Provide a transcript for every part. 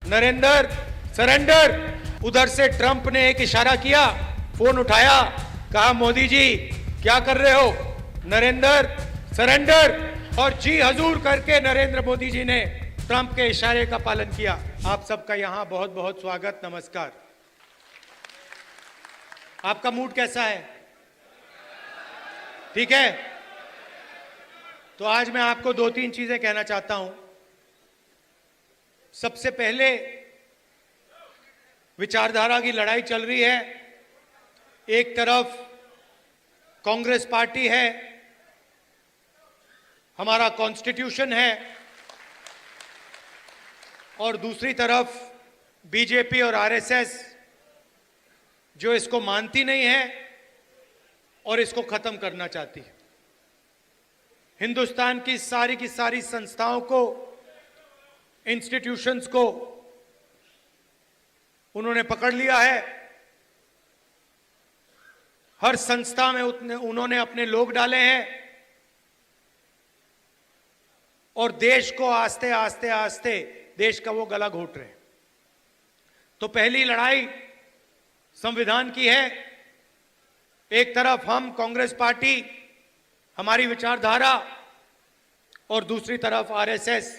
Narendra surrender. उधर से Trump ने एक इशारा किया, फोन उठाया, कहा मोदी जी क्या कर रहे हो, नरेंद्र सरेंडर। और जी हजूर करके नरेंद्र मोदी जी ने ट्रंप के इशारे का पालन किया। आप सबका यहां बहुत बहुत स्वागत, नमस्कार। आपका मूड कैसा है? ठीक है। तो आज मैं आपको दो तीन चीजें कहना चाहता हूं। सबसे पहले, विचारधारा की लड़ाई चल रही है। एक तरफ कांग्रेस पार्टी है, हमारा कॉन्स्टिट्यूशन है, और दूसरी तरफ बीजेपी और आरएसएस जो इसको मानती नहीं है और इसको खत्म करना चाहती है। हिंदुस्तान की सारी संस्थाओं को, इंस्टीट्यूशंस को उन्होंने पकड़ लिया है। हर संस्था में उन्होंने अपने लोग डाले हैं और देश को आस्ते आस्ते आस्ते देश का वो गला घोट रहे हैं। तो पहली लड़ाई संविधान की है। एक तरफ हम कांग्रेस पार्टी, हमारी विचारधारा, और दूसरी तरफ आरएसएस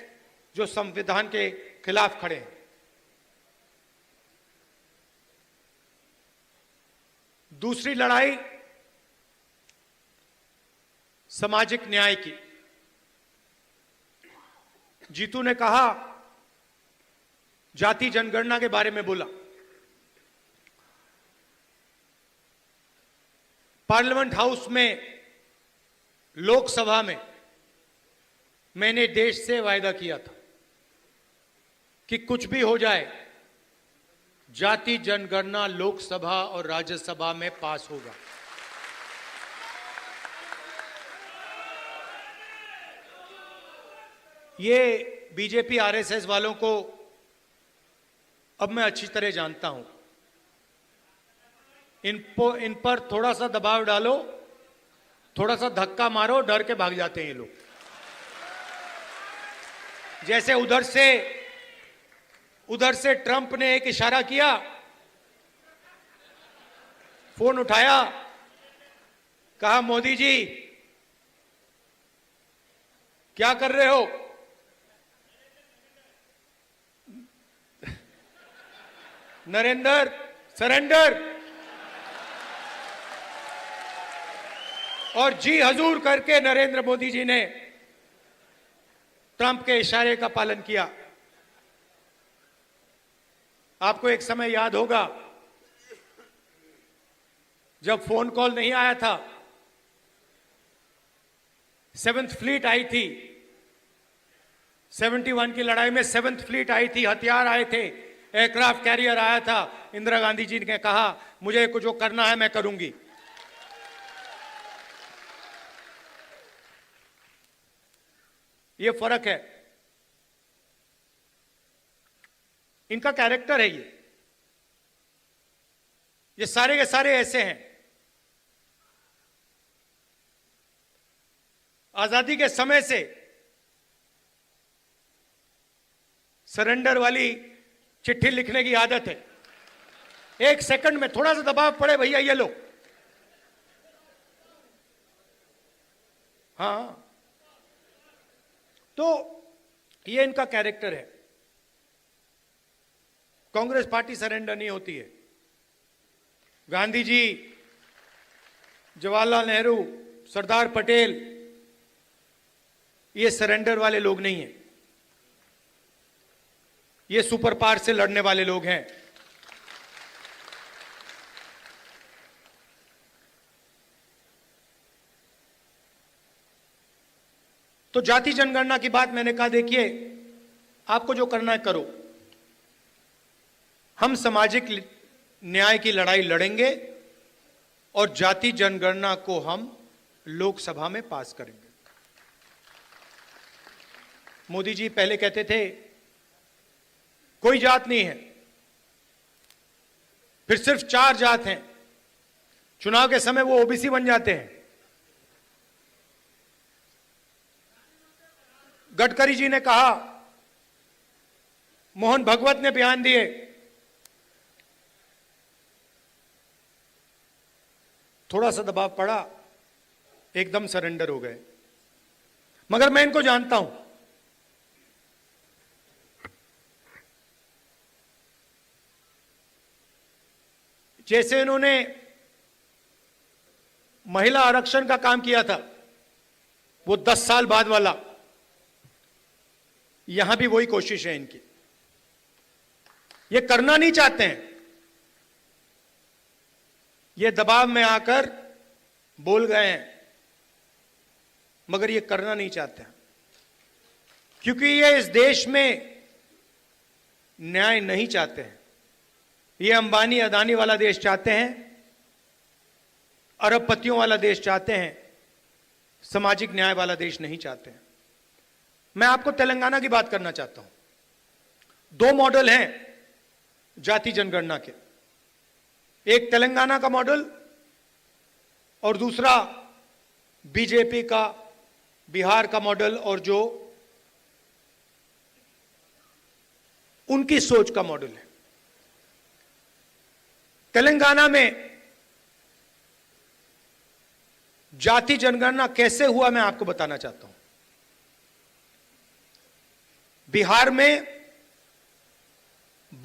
जो संविधान के खिलाफ खड़े हैं। दूसरी लड़ाई सामाजिक न्याय की। जीतू ने कहा, जाति जनगणना के बारे में बोला। पार्लियामेंट हाउस में, लोकसभा में मैंने देश से वायदा किया था कि कुछ भी हो जाए, जाति जनगणना लोकसभा और राज्यसभा में पास होगा। ये बीजेपी आरएसएस वालों को अब मैं अच्छी तरह जानता हूं। इन पर थोड़ा सा दबाव डालो, थोड़ा सा धक्का मारो, डर के भाग जाते हैं ये लोग। जैसे उधर से ट्रंप ने एक इशारा किया, फोन उठाया, कहा मोदी जी क्या कर रहे हो, नरेंद्र सरेंडर। और जी हजूर करके नरेंद्र मोदी जी ने ट्रंप के इशारे का पालन किया। आपको एक समय याद होगा जब फोन कॉल नहीं आया था, 7th फ्लीट आई थी, 71 की लड़ाई में 7th फ्लीट आई थी, हथियार आए थे, एयरक्राफ्ट कैरियर आया था। इंदिरा गांधी जी ने कहा मुझे कुछ जो करना है मैं करूंगी। ये फर्क है, इनका कैरेक्टर है। ये सारे के सारे ऐसे हैं। आजादी के समय से सरेंडर वाली चिट्ठी लिखने की आदत है। एक सेकंड में थोड़ा सा दबाव पड़े, भैया ये लो। हाँ, तो ये इनका कैरेक्टर है। कांग्रेस पार्टी सरेंडर नहीं होती है। गांधी जी, जवाहरलाल नेहरू, सरदार पटेल, ये सरेंडर वाले लोग नहीं हैं। ये सुपर पावर से लड़ने वाले लोग हैं। तो जाति जनगणना की बात मैंने कहा, देखिए आपको जो करना है करो। हम सामाजिक न्याय की लड़ाई लड़ेंगे और जाति जनगणना को हम लोकसभा में पास करेंगे। मोदी जी पहले कहते थे कोई जात नहीं है, फिर सिर्फ 4 जात हैं। चुनाव के समय वो ओबीसी बन जाते हैं। गडकरी जी ने कहा मोहन भगवत ने बयान दिए, थोड़ा सा दबाव पड़ा, एकदम सरेंडर हो गए। मगर मैं इनको जानता हूं, जैसे इन्होंने महिला आरक्षण का काम किया था, वो 10 साल बाद वाला, यहां भी वही कोशिश है इनकी। ये करना नहीं चाहते हैं, ये दबाव में आकर बोल गए हैं, मगर ये करना नहीं चाहते हैं, क्योंकि ये इस देश में न्याय नहीं चाहते हैं। ये अंबानी अदानी वाला देश चाहते हैं, अरबपतियों वाला देश चाहते हैं, सामाजिक न्याय वाला देश नहीं चाहते हैं। मैं आपको तेलंगाना की बात करना चाहता हूं। 2 मॉडल हैं जाति जनगणना के, एक तेलंगाना का मॉडल और दूसरा बीजेपी का बिहार का मॉडल, और जो उनकी सोच का मॉडल है। तेलंगाना में जाति जनगणना कैसे हुआ मैं आपको बताना चाहता हूं। बिहार में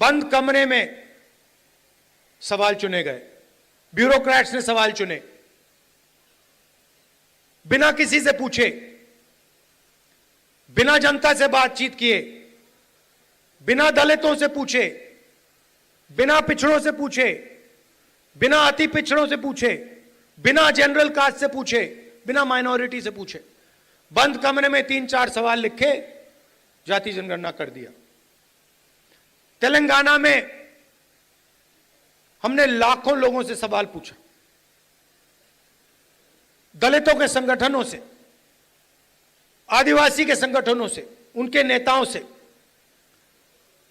बंद कमरे में सवाल चुने गए, ब्यूरोक्रेट्स ने सवाल चुने, बिना किसी से पूछे, बिना जनता से बातचीत किए, बिना दलितों से पूछे, बिना पिछड़ों से पूछे, बिना अति पिछड़ों से पूछे, बिना जनरल कास्ट से पूछे, बिना माइनॉरिटी से पूछे, बंद कमरे में 3-4 सवाल लिखे, जाति जनगणना कर दिया। तेलंगाना में हमने लाखों लोगों से सवाल पूछा, दलितों के संगठनों से, आदिवासी के संगठनों से, उनके नेताओं से,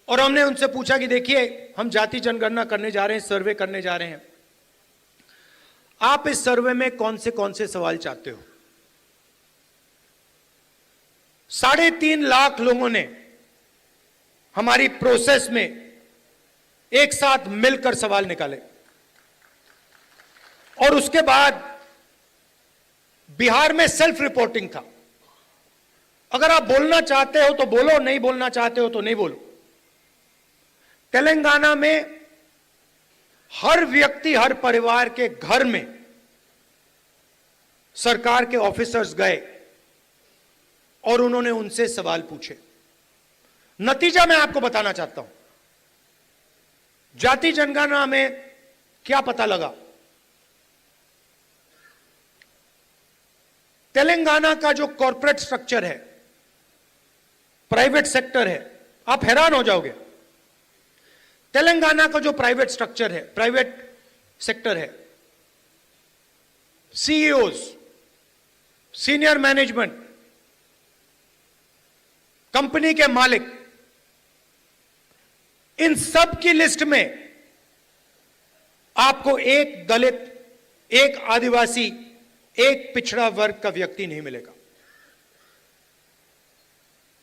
और हमने उनसे पूछा कि देखिए, हम जाति जनगणना करने जा रहे हैं, सर्वे करने जा रहे हैं, आप इस सर्वे में कौन से सवाल चाहते हो। 3.5 लाख लोगों ने हमारी प्रोसेस में एक साथ मिलकर सवाल निकाले, और उसके बाद बिहार में सेल्फ रिपोर्टिंग था। अगर आप बोलना चाहते हो तो बोलो, नहीं बोलना चाहते हो तो नहीं बोलो। तेलंगाना में हर व्यक्ति, हर परिवार के घर में सरकार के ऑफिसर्स गए और उन्होंने उनसे सवाल पूछे। नतीजा मैं आपको बताना चाहता हूं। जाति जनगणना में क्या पता लगा? तेलंगाना का जो कॉर्पोरेट स्ट्रक्चर है, प्राइवेट सेक्टर है, आप हैरान हो जाओगे। तेलंगाना का जो प्राइवेट स्ट्रक्चर है, प्राइवेट सेक्टर है, सीईओज, सीनियर मैनेजमेंट, कंपनी के मालिक, इन सब की लिस्ट में आपको एक दलित, एक आदिवासी, एक पिछड़ा वर्ग का व्यक्ति नहीं मिलेगा।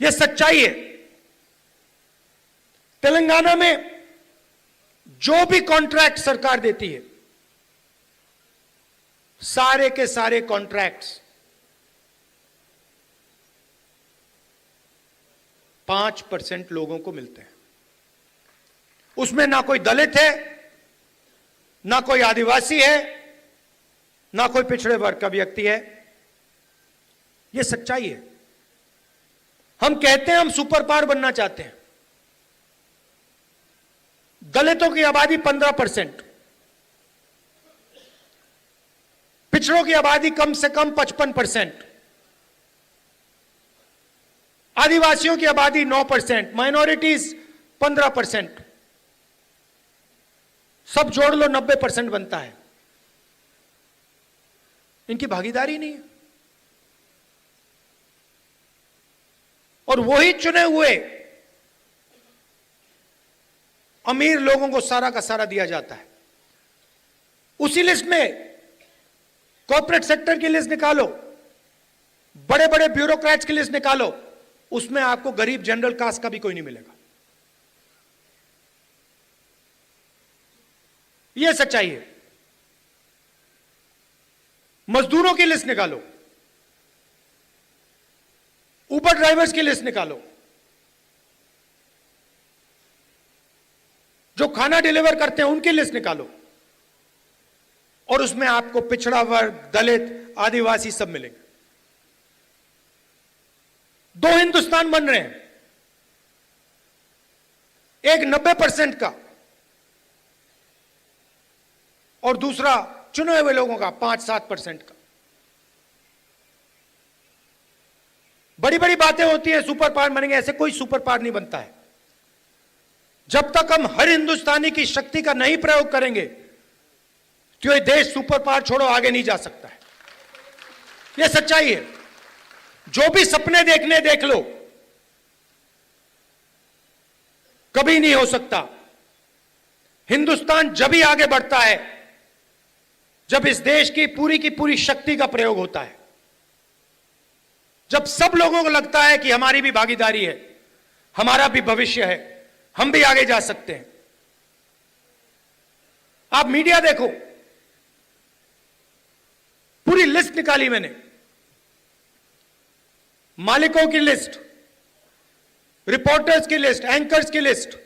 यह सच्चाई है। तेलंगाना में जो भी कॉन्ट्रैक्ट सरकार देती है, सारे के सारे कॉन्ट्रैक्ट्स 5% लोगों को मिलते हैं। उसमें ना कोई दलित है, ना कोई आदिवासी है, ना कोई पिछड़े वर्ग का व्यक्ति है। यह सच्चाई है। हम कहते हैं हम सुपर पावर बनना चाहते हैं। दलितों की आबादी 15%, पिछड़ों की आबादी कम से कम 55%, आदिवासियों की आबादी 9%, माइनॉरिटीज 15%, सब जोड़ लो 90% बनता है। इनकी भागीदारी नहीं है। और वही चुने हुए अमीर लोगों को सारा का सारा दिया जाता है। उसी लिस्ट में कॉर्पोरेट सेक्टर की लिस्ट निकालो, बड़े बड़े ब्यूरोक्रेट्स की लिस्ट निकालो, उसमें आपको गरीब जनरल कास्ट का भी कोई नहीं मिलेगा। यह सच्चाई है। मजदूरों की लिस्ट निकालो, ऊबर ड्राइवर्स की लिस्ट निकालो, जो खाना डिलीवर करते हैं उनकी लिस्ट निकालो, और उसमें आपको पिछड़ा वर्ग, दलित, आदिवासी सब मिलेंगे। दो हिंदुस्तान बन रहे हैं, एक 90% का और दूसरा चुने हुए लोगों का 5-7% का। बड़ी बड़ी बातें होती हैं सुपर पावर बनेंगे, ऐसे कोई सुपर पावर नहीं बनता है। जब तक हम हर हिंदुस्तानी की शक्ति का नहीं प्रयोग करेंगे तो ये देश सुपर पावर छोड़ो आगे नहीं जा सकता है। यह सच्चाई है। जो भी सपने देखने देख लो, कभी नहीं हो सकता। हिंदुस्तान जब ही आगे बढ़ता है जब इस देश की पूरी शक्ति का प्रयोग होता है, जब सब लोगों को लगता है कि हमारी भी भागीदारी है, हमारा भी भविष्य है, हम भी आगे जा सकते हैं। आप मीडिया देखो, पूरी लिस्ट निकाली मैंने, मालिकों की लिस्ट, रिपोर्टर्स की लिस्ट, एंकर्स की लिस्ट।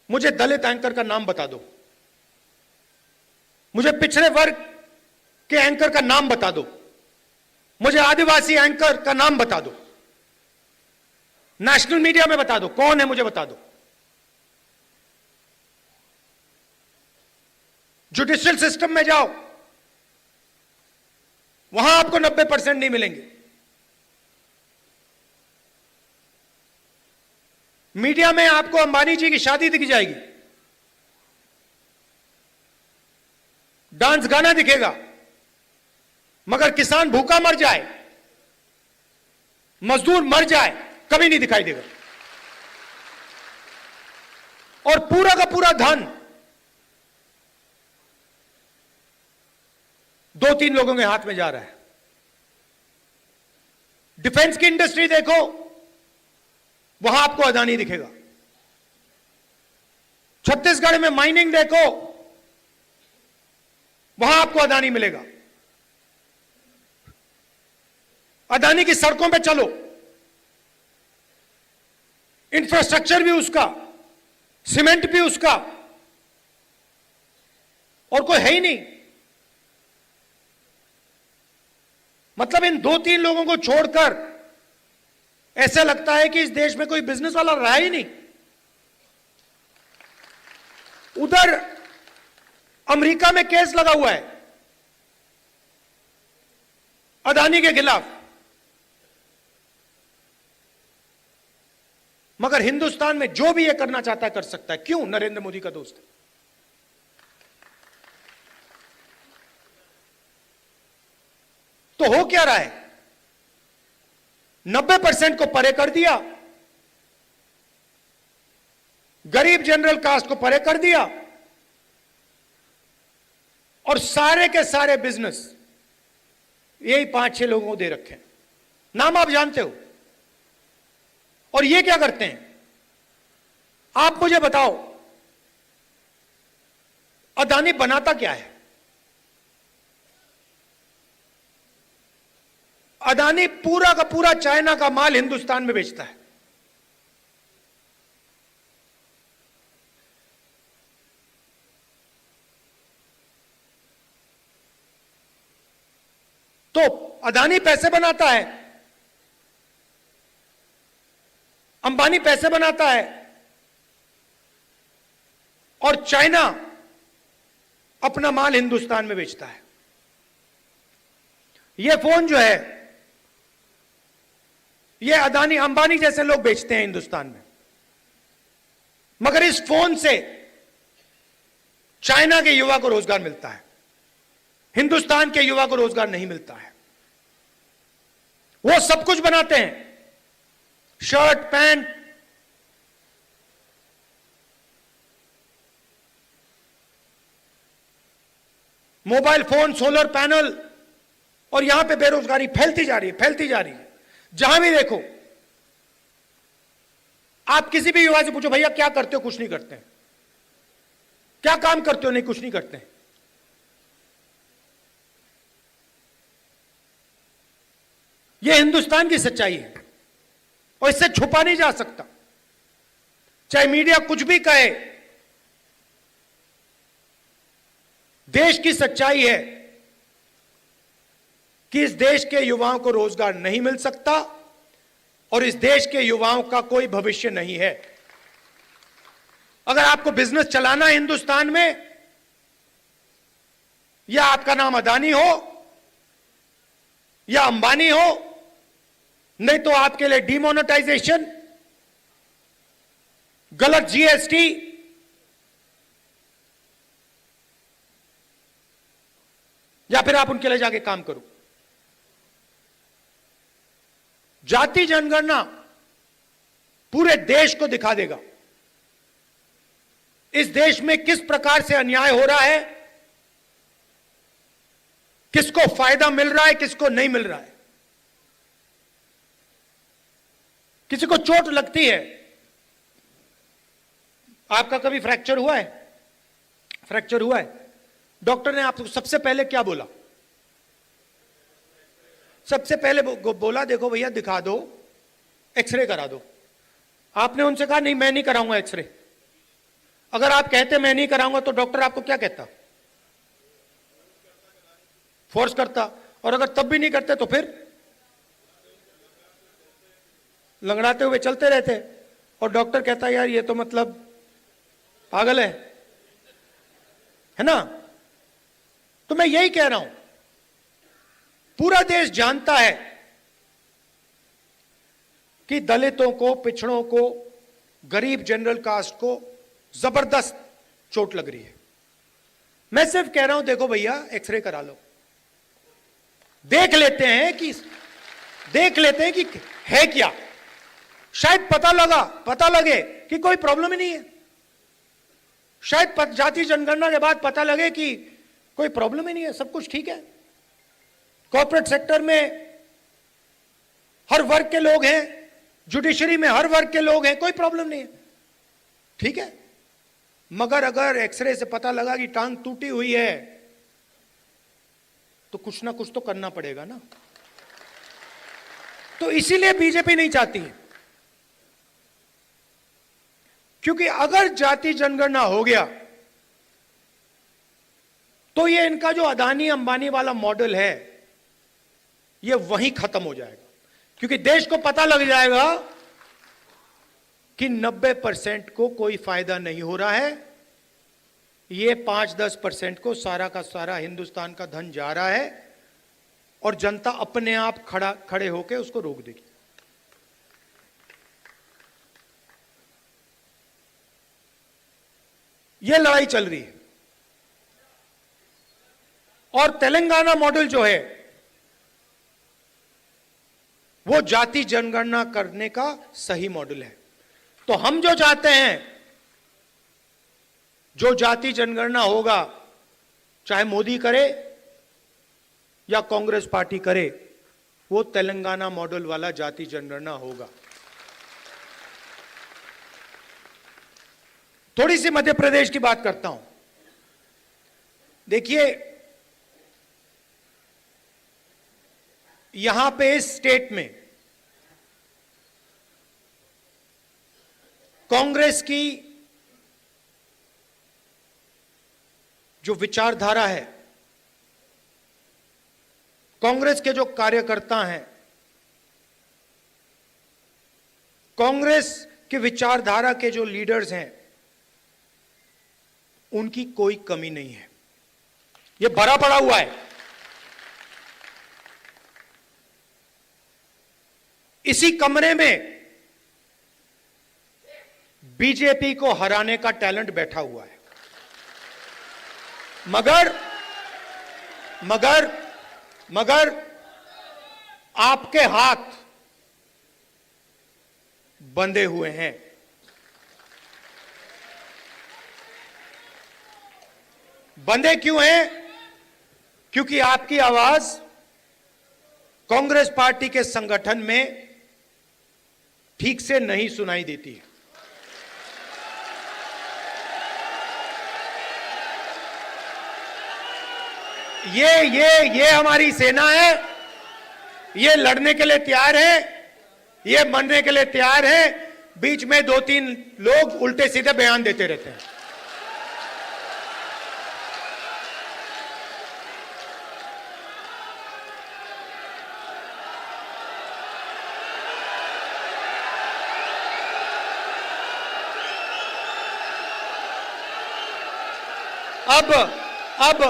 मुझे दलित एंकर का नाम बता दो, मुझे पिछड़े वर्ग के एंकर का नाम बता दो, मुझे आदिवासी एंकर का नाम बता दो, नेशनल मीडिया में बता दो कौन है, मुझे बता दो। जुडिशियल सिस्टम में जाओ, वहां आपको 90% नहीं मिलेंगे। मीडिया में आपको अंबानी जी की शादी दिख जाएगी, डांस गाना दिखेगा, मगर किसान भूखा मर जाए, मजदूर मर जाए, कभी नहीं दिखाई देगा। और पूरा का पूरा धन 2-3 लोगों के हाथ में जा रहा है। डिफेंस की इंडस्ट्री देखो, वहां आपको अदानी दिखेगा। छत्तीसगढ़ में माइनिंग देखो, वहां आपको अदानी मिलेगा। अदानी की सड़कों पे चलो, इंफ्रास्ट्रक्चर भी उसका, सीमेंट भी उसका, और कोई है ही नहीं। मतलब इन 2-3 लोगों को छोड़कर ऐसा लगता है कि इस देश में कोई बिजनेस वाला रहा ही नहीं। उधर अमेरिका में केस लगा हुआ है अदानी के खिलाफ, मगर हिंदुस्तान में जो भी ये करना चाहता है कर सकता है। क्यों? नरेंद्र मोदी का दोस्त है। तो हो क्या रहा है? 90% को परे कर दिया, गरीब जनरल कास्ट को परे कर दिया, और सारे के सारे बिजनेस यही 5-6 लोगों को दे रखे हैं। नाम आप जानते हो। और ये क्या करते हैं? आप मुझे बताओ, अदानी बनाता क्या है? अदानी पूरा का पूरा चाइना का माल हिंदुस्तान में बेचता है। तो अदानी पैसे बनाता है, अंबानी पैसे बनाता है, और चाइना अपना माल हिंदुस्तान में बेचता है। यह फोन जो है, यह अदानी अंबानी जैसे लोग बेचते हैं हिंदुस्तान में, मगर इस फोन से चाइना के युवा को रोजगार मिलता है, हिंदुस्तान के युवा को रोजगार नहीं मिलता है। वो सब कुछ बनाते हैं, shirt, pant, mobile phone, solar panel, और यहां पे बेरोजगारी फैलती जा रही है, फैलती जा रही है। जहां भी देखो आप किसी भी युवा से पूछो, भैया क्या करते हो? कुछ नहीं करते हैं। क्या काम करते हो? नहीं, कुछ नहीं करते हैं। यह हिंदुस्तान की सच्चाई है और इससे छुपा नहीं जा सकता, चाहे मीडिया कुछ भी कहे। देश की सच्चाई है कि इस देश के युवाओं को रोजगार नहीं मिल सकता और इस देश के युवाओं का कोई भविष्य नहीं है। अगर आपको बिजनेस चलाना है हिंदुस्तान में, या आपका नाम अदानी हो या अंबानी हो, नहीं तो आपके लिए डिमोनेटाइजेशन, गलत जीएसटी, या फिर आप उनके लिए जाके काम करो। जाति जनगणना पूरे देश को दिखा देगा इस देश में किस प्रकार से अन्याय हो रहा है, किसको फायदा मिल रहा है, किसको नहीं मिल रहा है। किसी को चोट लगती है, आपका कभी फ्रैक्चर हुआ है? फ्रैक्चर हुआ है, डॉक्टर ने आपको सबसे पहले क्या बोला? सबसे पहले बोला देखो भैया दिखा दो, एक्सरे करा दो। आपने उनसे कहा नहीं मैं नहीं कराऊंगा एक्सरे। अगर आप कहते मैं नहीं कराऊंगा तो डॉक्टर आपको क्या कहता? फोर्स करता। और अगर तब भी नहीं करते तो फिर लंगड़ाते हुए चलते रहते और डॉक्टर कहता यार ये तो मतलब पागल है ना। तो मैं यही कह रहा हूं, पूरा देश जानता है कि दलितों को, पिछड़ों को, गरीब जनरल कास्ट को जबरदस्त चोट लग रही है। मैं सिर्फ कह रहा हूं देखो भैया एक्सरे करा लो, देख लेते हैं कि है क्या। शायद पता लगे कि कोई प्रॉब्लम ही नहीं है। शायद जाति जनगणना के बाद पता लगे कि कोई प्रॉब्लम ही नहीं है, सब कुछ ठीक है। कॉर्पोरेट सेक्टर में हर वर्ग के लोग हैं, जुडिशरी में हर वर्ग के लोग हैं, कोई प्रॉब्लम नहीं है, ठीक है। मगर अगर एक्सरे से पता लगा कि टांग टूटी हुई है तो कुछ ना कुछ तो करना पड़ेगा ना। तो इसीलिए बीजेपी नहीं चाहती है, क्योंकि अगर जाति जनगणना हो गया तो ये इनका जो अदानी अंबानी वाला मॉडल है ये वहीं खत्म हो जाएगा। क्योंकि देश को पता लग जाएगा कि 90% को कोई फायदा नहीं हो रहा है, ये 5-10% को सारा का सारा हिंदुस्तान का धन जा रहा है और जनता अपने आप खड़े होकर उसको रोक देगी। यह लड़ाई चल रही है। और तेलंगाना मॉडल जो है वो जाति जनगणना करने का सही मॉडल है। तो हम जो चाहते हैं, जो जाति जनगणना होगा, चाहे मोदी करे या कांग्रेस पार्टी करे, वो तेलंगाना मॉडल वाला जाति जनगणना होगा। थोड़ी सी मध्य प्रदेश की बात करता हूं। देखिए यहां पे इस स्टेट में कांग्रेस की जो विचारधारा है, कांग्रेस के जो कार्यकर्ता हैं, कांग्रेस के विचारधारा के जो लीडर्स हैं, उनकी कोई कमी नहीं है। यह भरा पड़ा हुआ है। इसी कमरे में बीजेपी को हराने का टैलेंट बैठा हुआ है। मगर आपके हाथ बंधे हुए हैं। बंधे क्यों हैं? क्योंकि आपकी आवाज कांग्रेस पार्टी के संगठन में ठीक से नहीं सुनाई देती है। ये हमारी सेना है, ये लड़ने के लिए तैयार है, ये मरने के लिए तैयार है। बीच में 2-3 लोग उल्टे सीधे बयान देते रहते हैं। अब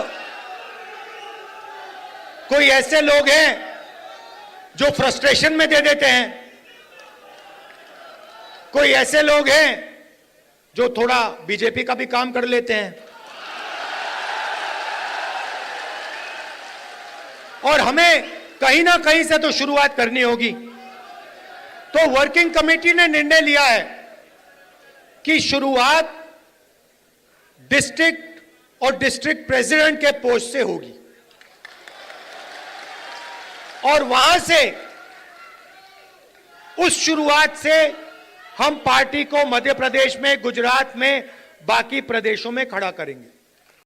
कोई ऐसे लोग हैं जो फ्रस्ट्रेशन में दे देते हैं, कोई ऐसे लोग हैं जो थोड़ा बीजेपी का भी काम कर लेते हैं, और हमें कहीं ना कहीं से तो शुरुआत करनी होगी। तो वर्किंग कमेटी ने निर्णय लिया है कि शुरुआत डिस्ट्रिक्ट और डिस्ट्रिक्ट प्रेसिडेंट के पोस्ट से होगी, और वहां से उस शुरुआत से हम पार्टी को मध्य प्रदेश में, गुजरात में, बाकी प्रदेशों में खड़ा करेंगे।